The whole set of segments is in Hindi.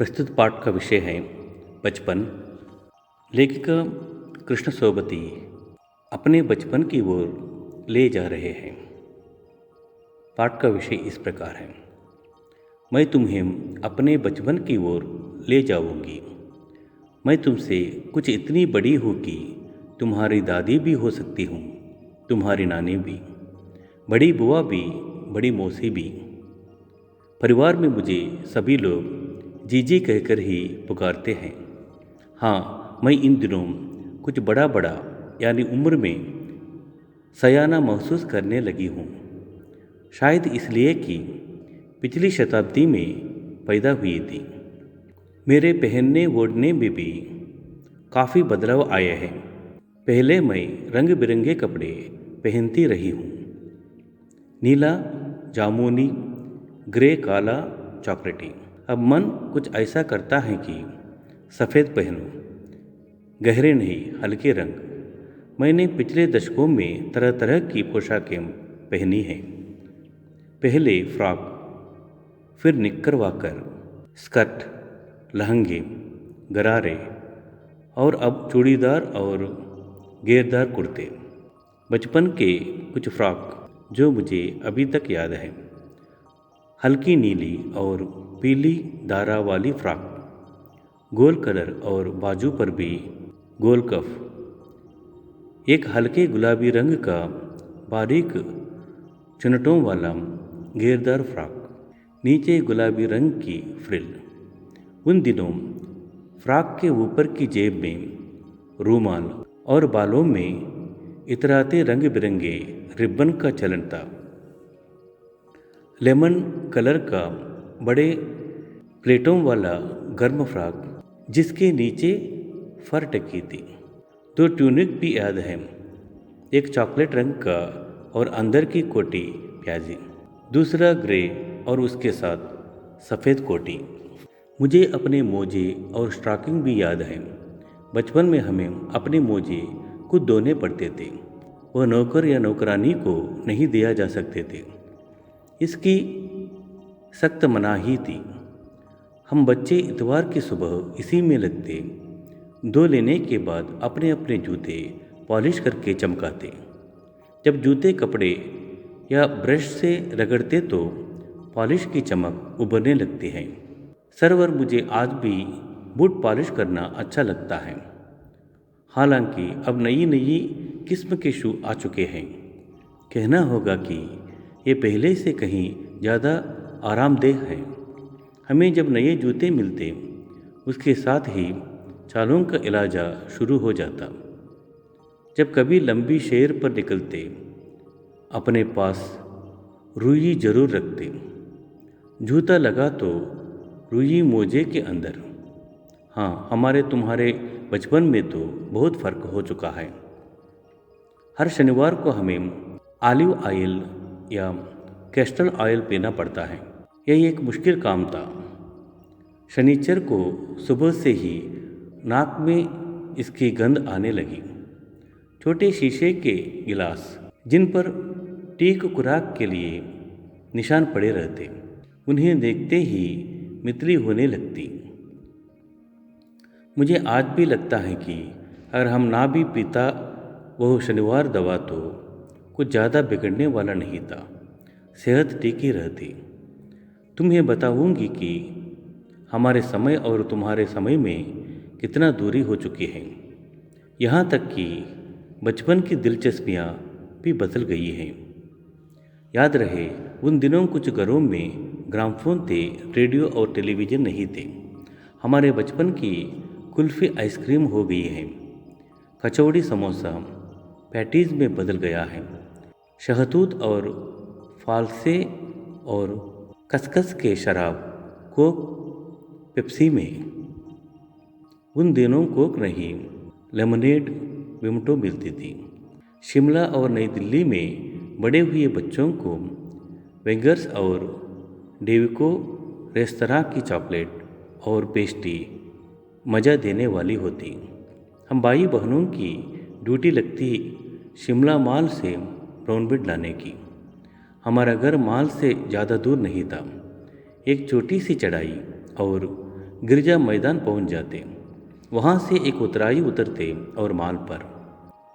प्रस्तुत पाठ का विषय है बचपन। लेखिका कृष्ण सोबती अपने बचपन की ओर ले जा रहे हैं। पाठ का विषय इस प्रकार है। मैं तुम्हें अपने बचपन की ओर ले जाऊंगी। मैं तुमसे कुछ इतनी बड़ी हूँ कि तुम्हारी दादी भी हो सकती हूँ, तुम्हारी नानी भी, बड़ी बुआ भी, बड़ी मौसी भी। परिवार में मुझे सभी लोग जीजी कहकर ही पुकारते हैं। हाँ, मैं इन दिनों कुछ बड़ा बड़ा यानी उम्र में सयाना महसूस करने लगी हूँ। शायद इसलिए कि पिछली शताब्दी में पैदा हुई थी। मेरे पहनने ओढ़ने में भी काफ़ी बदलाव आए हैं। पहले मैं रंग बिरंगे कपड़े पहनती रही हूँ, नीला, जामुनी, ग्रे, काला, चॉकलेटी। अब मन कुछ ऐसा करता है कि सफ़ेद पहनूं, गहरे नहीं, हल्के रंग। मैंने पिछले दशकों में तरह तरह की पोशाकें पहनी हैं। पहले फ्रॉक, फिर निक्कर वाकर, स्कर्ट, लहंगे, गरारे और अब चूड़ीदार और घेरदार कुर्ते। बचपन के कुछ फ्रॉक जो मुझे अभी तक याद है। हल्की नीली और पीली दारा वाली फ्रॉक, गोल कलर और बाजू पर भी गोल कफ। एक हल्के गुलाबी रंग का बारीक चुनटों वाला घेरदार फ्रॉक, नीचे गुलाबी रंग की फ्रिल। उन दिनों फ्रॉक के ऊपर की जेब में रूमाल और बालों में इतराते रंग बिरंगे रिबन का चलन था। लेमन कलर का बड़े प्लेटों वाला गर्म फ्रॉक जिसके नीचे फर टकी थी। दो ट्यूनिक भी याद है, एक चॉकलेट रंग का और अंदर की कोटी प्याजी, दूसरा ग्रे और उसके साथ सफ़ेद कोटी। मुझे अपने मोजे और स्टॉकिंग भी याद है। बचपन में हमें अपने मोजे खुद धोने पड़ते थे। वह नौकर या नौकरानी को नहीं दिया जा सकते थे, इसकी सख्त मनाही थी। हम बच्चे इतवार की सुबह इसी में लगते, धो लेने के बाद अपने अपने जूते पॉलिश करके चमकाते। जब जूते कपड़े या ब्रश से रगड़ते तो पॉलिश की चमक उभरने लगती है। सरवर मुझे आज भी बूट पॉलिश करना अच्छा लगता है। हालांकि अब नई नई किस्म के शू आ चुके हैं। कहना होगा कि ये पहले से कहीं ज़्यादा आरामदेह है। हमें जब नए जूते मिलते, उसके साथ ही चालों का इलाजा शुरू हो जाता। जब कभी लंबी सैर पर निकलते, अपने पास रुई जरूर रखते। जूता लगा तो रुई मोजे के अंदर। हाँ, हमारे तुम्हारे बचपन में तो बहुत फ़र्क हो चुका है। हर शनिवार को हमें ऑलिव ऑयल या कैस्टर ऑयल पीना पड़ता है। यह एक मुश्किल काम था। शनिचर को सुबह से ही नाक में इसकी गंध आने लगी। छोटे शीशे के गिलास जिन पर टीक खुराक के लिए निशान पड़े रहते, उन्हें देखते ही मितली होने लगती। मुझे आज भी लगता है कि अगर हम ना भी पीता वह शनिवार दवा तो कुछ ज़्यादा बिगड़ने वाला नहीं था, सेहत ठीक ही रहती। तुम्हें बताऊंगी कि हमारे समय और तुम्हारे समय में कितना दूरी हो चुकी है। यहाँ तक कि बचपन की दिलचस्पियाँ भी बदल गई हैं। याद रहे, उन दिनों कुछ घरों में ग्रामोफोन थे, रेडियो और टेलीविज़न नहीं थे। हमारे बचपन की कुल्फ़ी आइसक्रीम हो गई है, कचौड़ी समोसा पैटीज़ में बदल गया है। शहतूत और फालसे और खसखस के शराब कोक पेप्सी में। उन दिनों कोक नहीं, लेमनेड विमटो मिलती थी। शिमला और नई दिल्ली में बड़े हुए बच्चों को वेंगर्स और डेविको रेस्तरां की चॉकलेट और पेस्ट्री मज़ा देने वाली होती। हम भाई बहनों की ड्यूटी लगती शिमला मॉल से ब्राउन ब्रेड लाने की। हमारा घर मॉल से ज़्यादा दूर नहीं था। एक छोटी सी चढ़ाई और गिरजा मैदान पहुंच जाते। वहां से एक उतराई उतरते और मॉल पर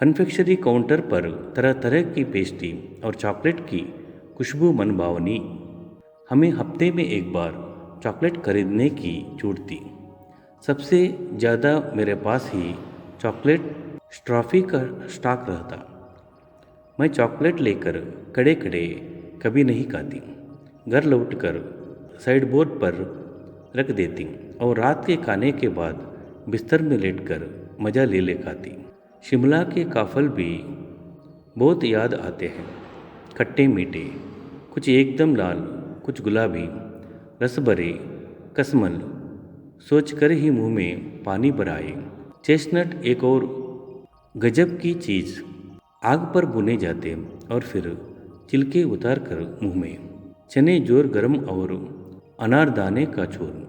कन्फेक्शनरी काउंटर पर तरह तरह की पेस्ट्री और चॉकलेट की खुशबू मनभावनी। हमें हफ्ते में एक बार चॉकलेट खरीदने की छूट थी। सबसे ज़्यादा मेरे पास ही चॉकलेट स्ट्रॉफी का स्टॉक रहता। मैं चॉकलेट लेकर कड़े कड़े कभी नहीं खाती, घर लौटकर साइड बोर्ड पर रख देती और रात के खाने के बाद बिस्तर में लेटकर मज़ा ले ले खाती। शिमला के काफल भी बहुत याद आते हैं, खट्टे मीठे, कुछ एकदम लाल, कुछ गुलाबी, रस भरे, कसमल, सोचकर ही मुंह में पानी भर आए। चेस्टनट एक और गजब की चीज़, आग पर भुने जाते और फिर छिलके उतार कर मुँह में। चने जोर गरम और अनारदाने का चूर्ण।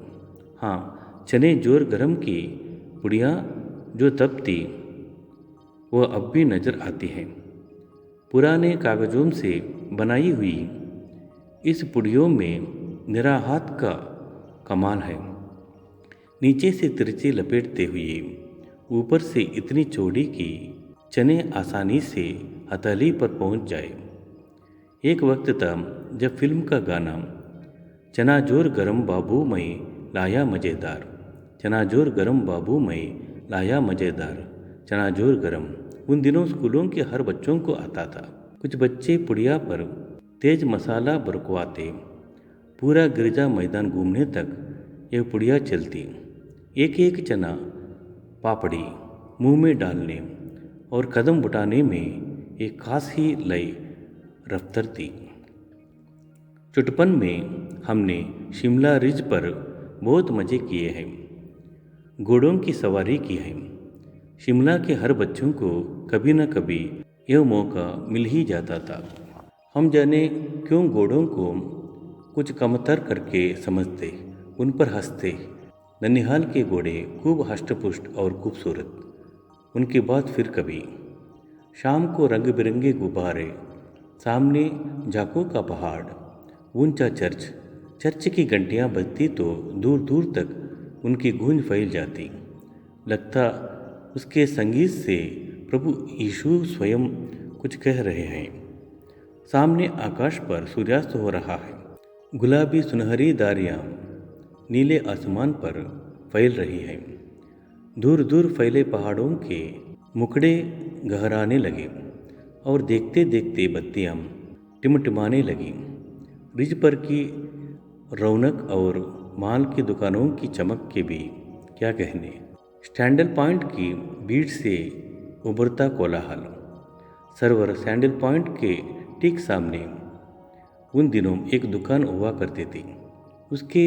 हाँ, चने जोर गरम की पुड़ियाँ जो तब थी वो अब भी नज़र आती हैं। पुराने कागजों से बनाई हुई इस पुड़ियों में निरा हाथ का कमाल है। नीचे से तिरछे लपेटते हुए ऊपर से इतनी चौड़ी कि चने आसानी से हथेली पर पहुंच जाए। एक वक्त था जब फिल्म का गाना चना जोर गरम बाबू मैं लाया मज़ेदार, चना जोर गरम बाबू मैं लाया मज़ेदार, चना जोर गरम उन दिनों स्कूलों के हर बच्चों को आता था। कुछ बच्चे पुड़िया पर तेज मसाला बरकवाते। पूरा गिरजा मैदान घूमने तक यह पुड़िया चलती। एक एक चना पापड़ी मुंह में डालने और कदम उठाने में एक खास ही लय रफ्तार थी। चुटपन में हमने शिमला रिज पर बहुत मज़े किए हैं, घोड़ों की सवारी की है। शिमला के हर बच्चों को कभी न कभी यह मौका मिल ही जाता था। हम जाने क्यों घोड़ों को कुछ कमतर करके समझते, उन पर हंसते। ननिहाल के घोड़े खूब हष्टपुष्ट और खूबसूरत। उनके बाद फिर कभी शाम को रंग बिरंगे गुब्बारे, सामने झाकों का पहाड़, ऊंचा चर्च, चर्च की घंटियां बजती तो दूर दूर तक उनकी गूंज फैल जाती। लगता उसके संगीत से प्रभु यीशु स्वयं कुछ कह रहे हैं। सामने आकाश पर सूर्यास्त हो रहा है। गुलाबी सुनहरी दारियां नीले आसमान पर फैल रही हैं। दूर दूर फैले पहाड़ों के मुखड़े गहराने लगे और देखते देखते बत्तियां टिमटिमाने लगी। रिज पर की रौनक और माल की दुकानों की चमक के भी क्या कहने। सैंडल पॉइंट की भीड़ से उभरता कोलाहल। सर्वर सैंडल पॉइंट के ठीक सामने उन दिनों एक दुकान हुआ करती थी। उसके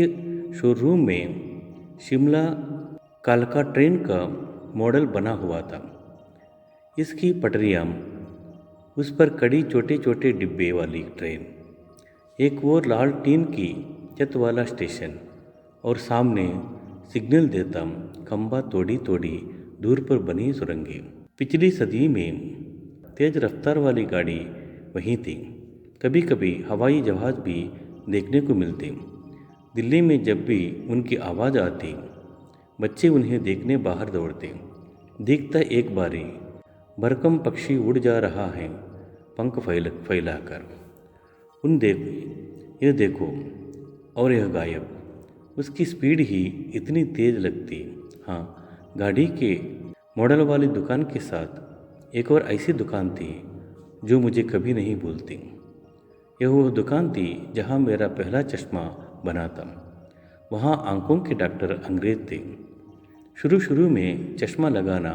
शोरूम में शिमला कालका ट्रेन का मॉडल बना हुआ था। इसकी पटरियाँ, उस पर कड़ी छोटे छोटे डिब्बे वाली ट्रेन, एक और लाल टीन की छत वाला स्टेशन और सामने सिग्नल देता खंबा थोड़ी थोड़ी दूर पर बनी सुरंगें। पिछली सदी में तेज रफ्तार वाली गाड़ी वहीं थी। कभी कभी हवाई जहाज़ भी देखने को मिलते। दिल्ली में जब भी उनकी आवाज़ आती, बच्चे उन्हें देखने बाहर दौड़ते। दिखता एक बारी भरकम पक्षी उड़ जा रहा है पंख फैलाकर। यह देखो और यह गायब। उसकी स्पीड ही इतनी तेज़ लगती। हाँ, गाड़ी के मॉडल वाली दुकान के साथ एक और ऐसी दुकान थी जो मुझे कभी नहीं भूलती। यह वो दुकान थी जहाँ मेरा पहला चश्मा बना था। वहाँ आंखों के डॉक्टर अंग्रेज थे। शुरू में चश्मा लगाना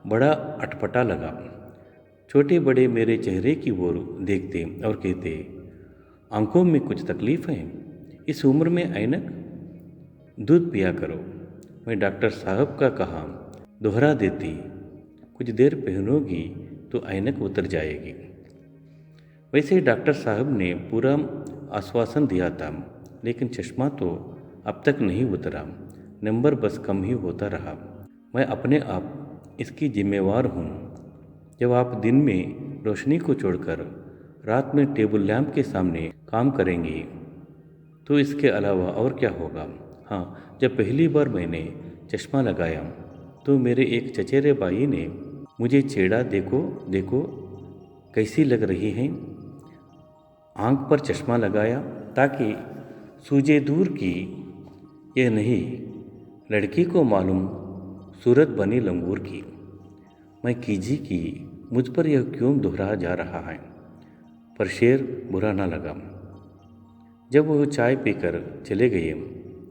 बड़ा अटपटा लगा। छोटे बड़े मेरे चेहरे की ओर देखते और कहते, आंखों में कुछ तकलीफ़ है, इस उम्र में ऐनक, दूध पिया करो। मैं डॉक्टर साहब का कहा दोहरा देती, कुछ देर पहनोगी तो ऐनक उतर जाएगी। वैसे डॉक्टर साहब ने पूरा आश्वासन दिया था, लेकिन चश्मा तो अब तक नहीं उतरा। नंबर बस कम ही होता रहा। मैं अपने आप इसकी जिम्मेवार हूँ। जब आप दिन में रोशनी को छोड़कर रात में टेबल लैंप के सामने काम करेंगे तो इसके अलावा और क्या होगा। हाँ, जब पहली बार मैंने चश्मा लगाया तो मेरे एक चचेरे भाई ने मुझे छेड़ा, देखो देखो कैसी लग रही हैं। आंख पर चश्मा लगाया ताकि सूझे दूर की यह नहीं, लड़की को मालूम सूरत बनी लंगूर की। मैं कीजी की मुझ पर यह क्यों दोहरा जा रहा है, पर शेर बुरा ना लगा। जब वह चाय पीकर चले गए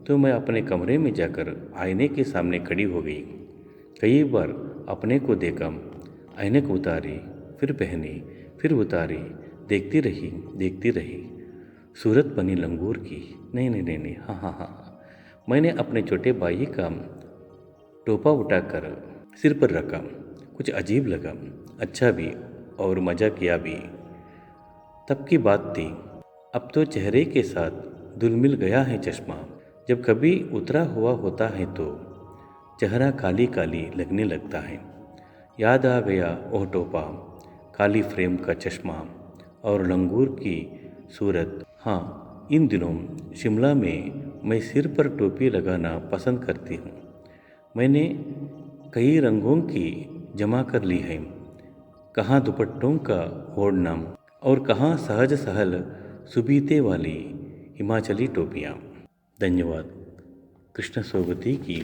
तो मैं अपने कमरे में जाकर आईने के सामने खड़ी हो गई। कई बार अपने को देखा, ऐनक उतारी, फिर पहनी, फिर उतारी, देखती रही। सूरत बनी लंगूर की। नहीं नहीं नहीं नहीं, हाँ हाँ हाँ हाँ। मैंने अपने छोटे भाई का टोपा उठाकर सिर पर रखा। कुछ अजीब लगा, अच्छा भी और मज़ा किया भी। तब की बात थी, अब तो चेहरे के साथ धुल मिल गया है चश्मा। जब कभी उतरा हुआ होता है तो चेहरा काली काली लगने लगता है। याद आ गया वो टोपा, काली फ्रेम का चश्मा और लंगूर की सूरत। हाँ, इन दिनों शिमला में मैं सिर पर टोपी लगाना पसंद करती हूँ। मैंने कई रंगों की जमा कर ली है, कहाँ दुपट्टों का ओढ़ना और कहाँ सहज सहल सुबीते वाली हिमाचली टोपियाँ। धन्यवाद। कृष्ण सोबती की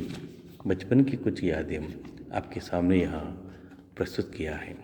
बचपन की कुछ यादें आपके सामने यहाँ प्रस्तुत किया है।